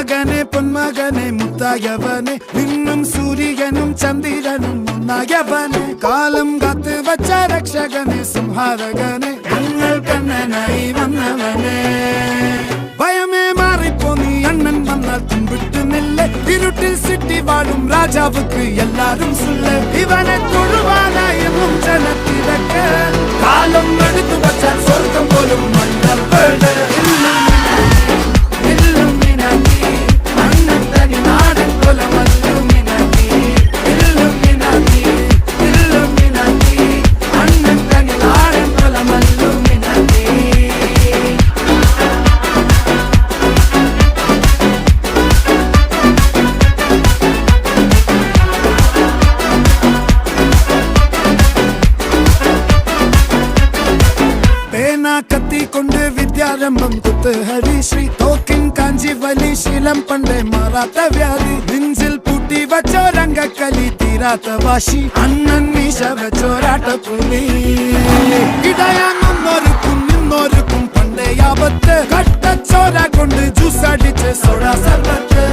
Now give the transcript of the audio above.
മകനെ പൊന്മകനെ മുത്തായവനെ നിന്നും സൂര്യനും ചന്ദ്രനും ഒന്നായവനെ കാലം കാത്ത് വച്ച രക്ഷകനെ സംഹാരകനെ ഞങ്ങൾ കണ്ണനായി വന്നവനെ ഭയമേ മാറിപ്പോ നീ അണ്ണൻ വന്നാൽ തുമ്പിട്ടുന്നില്ല ഇരുട്ടിൽ സിറ്റി വാഴും രാജാവുക്ക് എല്ലാരും സുല്ല ഇവനെ തൊഴുവാനായും ജനത്തിരക്ക് കാലം എടുത്തു വച്ചാൽ സ്വർഗം പോലും മണ്ണപ്പേട് കത്തിക്കൊണ്ട് വിദ്യാരംഭം കുത്ത് ഹരിശ്രീ തോക്കിൻ കാഞ്ചി വലി ശീലം പണ്ടേ മാറാത്ത വ്യാധി നെഞ്ചിൽ പൂട്ടി വച്ചോരംഗക്കലി തീരാത്ത വാശി അണ്ണൻ മീശ വെച്ചോരാട്ട പുലി ഇടയാങ്ങുന്നൊരുക്കും നിന്നൊരുക്കും പണ്ടേ ആപത്ത് കട്ടച്ചോര കൊണ്ട് ജ്യൂസ് അടിച്ച് സോഡ സർബത്ത്